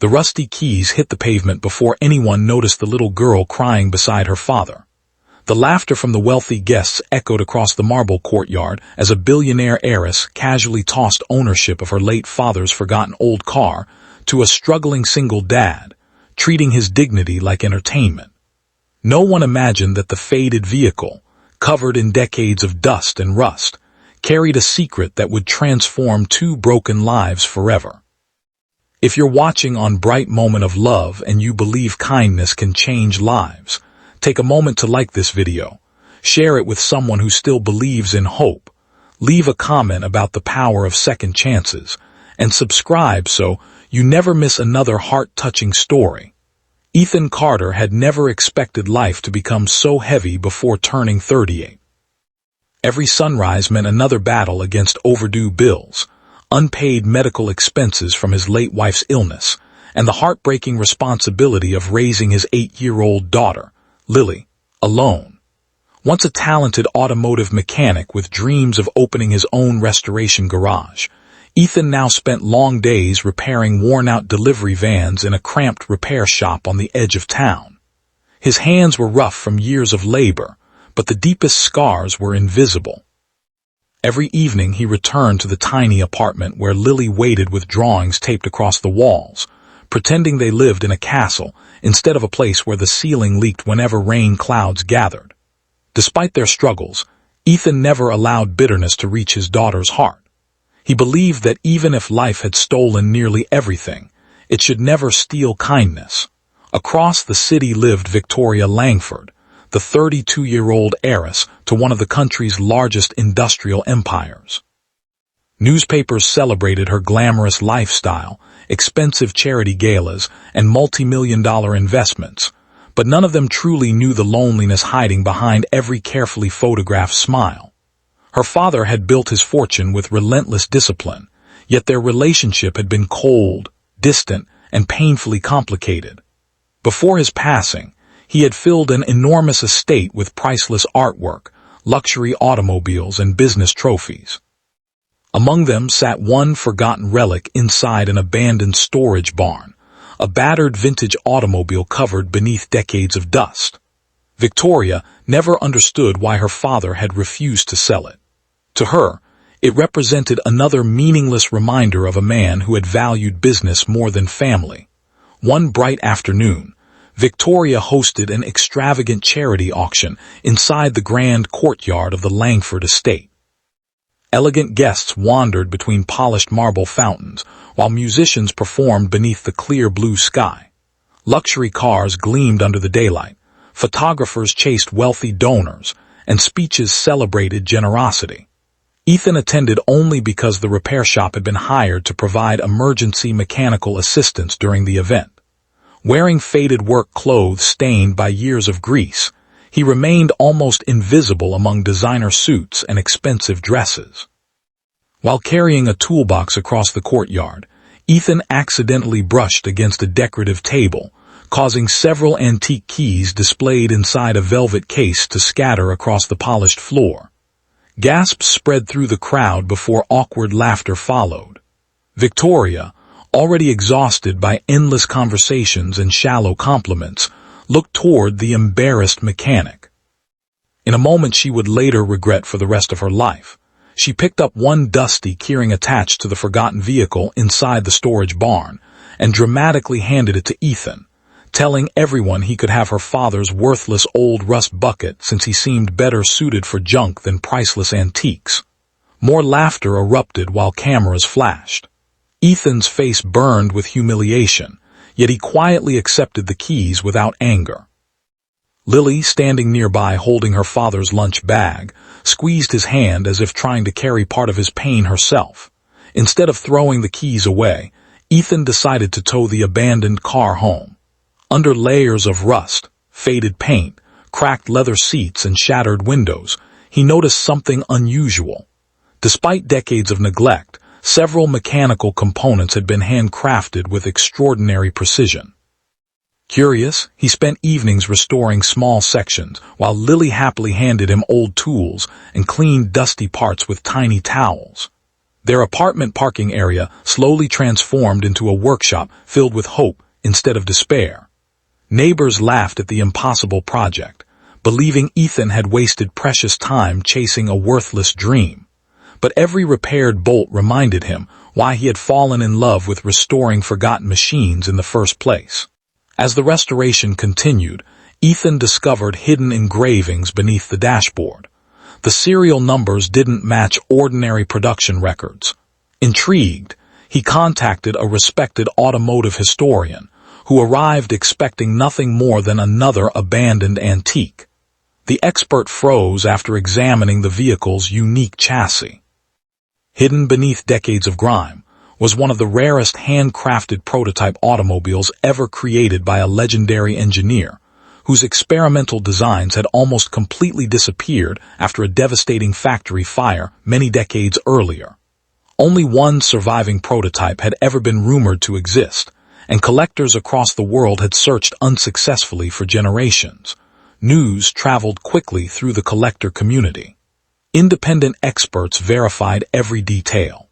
The rusty keys hit the pavement before anyone noticed the little girl crying beside her father. The laughter from the wealthy guests echoed across the marble courtyard as a billionaire heiress casually tossed ownership of her late father's forgotten old car to a struggling single dad, treating his dignity like entertainment. No one imagined that the faded vehicle, covered in decades of dust and rust, carried a secret that would transform two broken lives forever. If you're watching on Bright Moment of Love and you believe kindness can change lives, take a moment to like this video, share it with someone who still believes in hope, leave a comment about the power of second chances, and subscribe so you never miss another heart-touching story. Ethan Carter had never expected life to become so heavy before turning 38. Every sunrise meant another battle against overdue bills, unpaid medical expenses from his late wife's illness, and the heartbreaking responsibility of raising his 8-year-old daughter, Lily, alone. Once a talented automotive mechanic with dreams of opening his own restoration garage, Ethan now spent long days repairing worn-out delivery vans in a cramped repair shop on the edge of town. His hands were rough from years of labor, but the deepest scars were invisible. Every evening he returned to the tiny apartment where Lily waited with drawings taped across the walls, pretending they lived in a castle instead of a place where the ceiling leaked whenever rain clouds gathered. Despite their struggles, Ethan never allowed bitterness to reach his daughter's heart. He believed that even if life had stolen nearly everything, it should never steal kindness. Across the city lived Victoria Langford, the 32-year-old heiress to one of the country's largest industrial empires. Newspapers celebrated her glamorous lifestyle, expensive charity galas, and multi-million-dollar investments, but none of them truly knew the loneliness hiding behind every carefully photographed smile. Her father had built his fortune with relentless discipline, yet their relationship had been cold, distant, and painfully complicated. Before his passing, he had filled an enormous estate with priceless artwork, luxury automobiles, and business trophies. Among them sat one forgotten relic inside an abandoned storage barn, a battered vintage automobile covered beneath decades of dust. Victoria never understood why her father had refused to sell it. To her, it represented another meaningless reminder of a man who had valued business more than family. One bright afternoon, Victoria hosted an extravagant charity auction inside the grand courtyard of the Langford estate. Elegant guests wandered between polished marble fountains, while musicians performed beneath the clear blue sky. Luxury cars gleamed under the daylight, photographers chased wealthy donors, and speeches celebrated generosity. Ethan attended only because the repair shop had been hired to provide emergency mechanical assistance during the event. Wearing faded work clothes stained by years of grease, he remained almost invisible among designer suits and expensive dresses. While carrying a toolbox across the courtyard, Ethan accidentally brushed against a decorative table, causing several antique keys displayed inside a velvet case to scatter across the polished floor. Gasps spread through the crowd before awkward laughter followed. Victoria, already exhausted by endless conversations and shallow compliments, looked toward the embarrassed mechanic. In a moment she would later regret for the rest of her life, she picked up one dusty keyring attached to the forgotten vehicle inside the storage barn and dramatically handed it to Ethan, telling everyone he could have her father's worthless old rust bucket since he seemed better suited for junk than priceless antiques. More laughter erupted while cameras flashed. Ethan's face burned with humiliation, yet he quietly accepted the keys without anger. Lily, standing nearby holding her father's lunch bag, squeezed his hand as if trying to carry part of his pain herself. Instead of throwing the keys away, Ethan decided to tow the abandoned car home. Under layers of rust, faded paint, cracked leather seats, and shattered windows, he noticed something unusual. Despite decades of neglect, several mechanical components had been handcrafted with extraordinary precision. Curious, he spent evenings restoring small sections, while Lily happily handed him old tools and cleaned dusty parts with tiny towels. Their apartment parking area slowly transformed into a workshop filled with hope instead of despair. Neighbors laughed at the impossible project, believing Ethan had wasted precious time chasing a worthless dream. But every repaired bolt reminded him why he had fallen in love with restoring forgotten machines in the first place. As the restoration continued, Ethan discovered hidden engravings beneath the dashboard. The serial numbers didn't match ordinary production records. Intrigued, he contacted a respected automotive historian, who arrived expecting nothing more than another abandoned antique. The expert froze after examining the vehicle's unique chassis. Hidden beneath decades of grime was one of the rarest handcrafted prototype automobiles ever created by a legendary engineer, whose experimental designs had almost completely disappeared after a devastating factory fire many decades earlier. Only one surviving prototype had ever been rumored to exist, and collectors across the world had searched unsuccessfully for generations. News traveled quickly through the collector community. Independent experts verified every detail.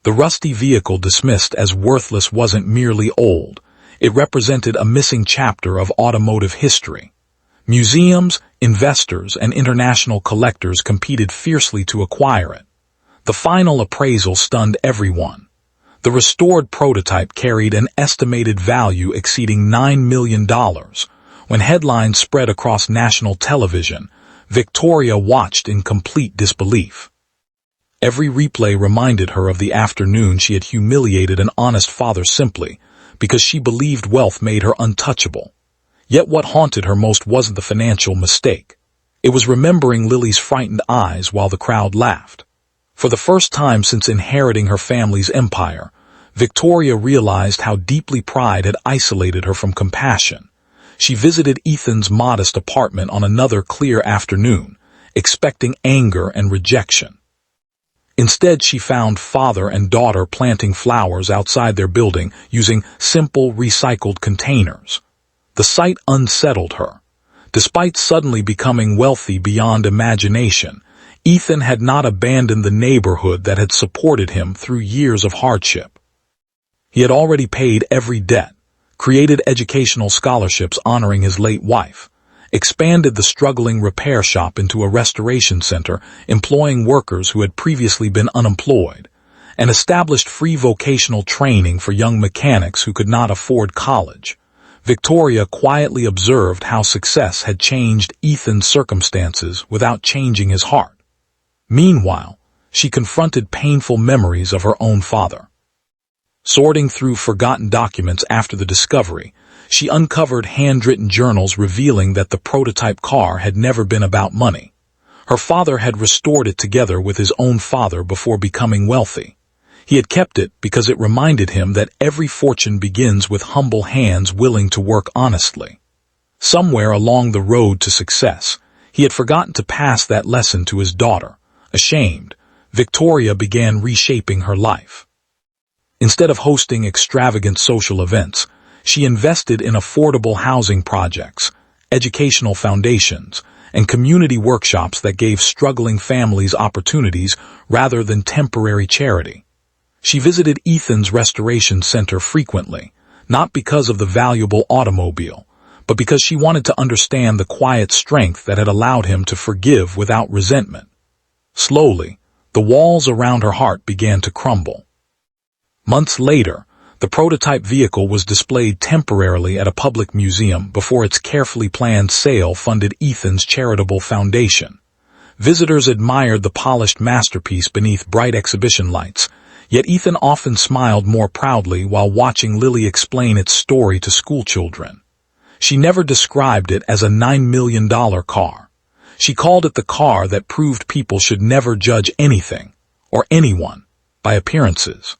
The rusty vehicle dismissed as worthless wasn't merely old. It represented a missing chapter of automotive history. Museums, investors, and international collectors competed fiercely to acquire it. The final appraisal stunned everyone. The restored prototype carried an estimated value exceeding $9 million. When headlines spread across national television, Victoria watched in complete disbelief. Every replay reminded her of the afternoon she had humiliated an honest father simply because she believed wealth made her untouchable. Yet what haunted her most wasn't the financial mistake. It was remembering Lily's frightened eyes while the crowd laughed. For the first time since inheriting her family's empire, Victoria realized how deeply pride had isolated her from compassion. She visited Ethan's modest apartment on another clear afternoon, expecting anger and rejection. Instead, she found father and daughter planting flowers outside their building using simple recycled containers. The sight unsettled her. Despite suddenly becoming wealthy beyond imagination, Ethan had not abandoned the neighborhood that had supported him through years of hardship. He had already paid every debt, created educational scholarships honoring his late wife, expanded the struggling repair shop into a restoration center employing workers who had previously been unemployed, and established free vocational training for young mechanics who could not afford college. Victoria quietly observed how success had changed Ethan's circumstances without changing his heart. Meanwhile, she confronted painful memories of her own father. Sorting through forgotten documents after the discovery, she uncovered handwritten journals revealing that the prototype car had never been about money. Her father had restored it together with his own father before becoming wealthy. He had kept it because it reminded him that every fortune begins with humble hands willing to work honestly. Somewhere along the road to success, he had forgotten to pass that lesson to his daughter. Ashamed, Victoria began reshaping her life. Instead of hosting extravagant social events, she invested in affordable housing projects, educational foundations, and community workshops that gave struggling families opportunities rather than temporary charity. She visited Ethan's restoration center frequently, not because of the valuable automobile, but because she wanted to understand the quiet strength that had allowed him to forgive without resentment. Slowly, the walls around her heart began to crumble. Months later, the prototype vehicle was displayed temporarily at a public museum before its carefully planned sale funded Ethan's charitable foundation. Visitors admired the polished masterpiece beneath bright exhibition lights, yet Ethan often smiled more proudly while watching Lily explain its story to schoolchildren. She never described it as a $9 million car. She called it the car that proved people should never judge anything, or anyone, by appearances.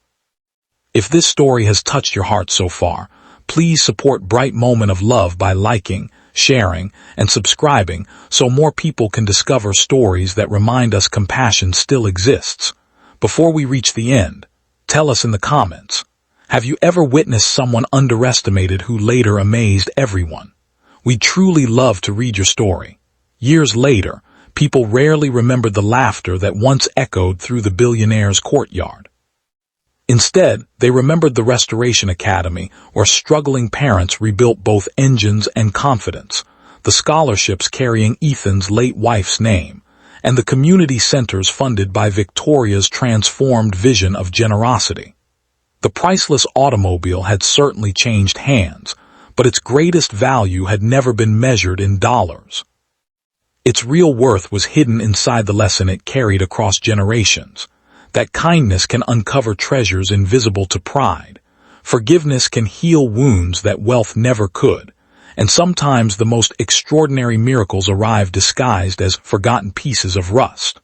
If this story has touched your heart so far, please support Bright Moment of Love by liking, sharing, and subscribing so more people can discover stories that remind us compassion still exists. Before we reach the end, tell us in the comments, have you ever witnessed someone underestimated who later amazed everyone? We'd truly love to read your story. Years later, people rarely remembered the laughter that once echoed through the billionaire's courtyard. Instead, they remembered the Restoration Academy, where struggling parents rebuilt both engines and confidence, the scholarships carrying Ethan's late wife's name, and the community centers funded by Victoria's transformed vision of generosity. The priceless automobile had certainly changed hands, but its greatest value had never been measured in dollars. Its real worth was hidden inside the lesson it carried across generations, that kindness can uncover treasures invisible to pride, forgiveness can heal wounds that wealth never could, and sometimes the most extraordinary miracles arrive disguised as forgotten pieces of rust.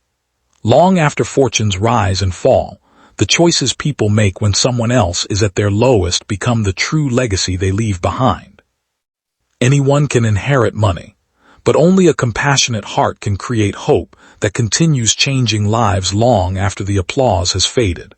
Long after fortunes rise and fall, the choices people make when someone else is at their lowest become the true legacy they leave behind. Anyone can inherit money, but only a compassionate heart can create hope that continues changing lives long after the applause has faded.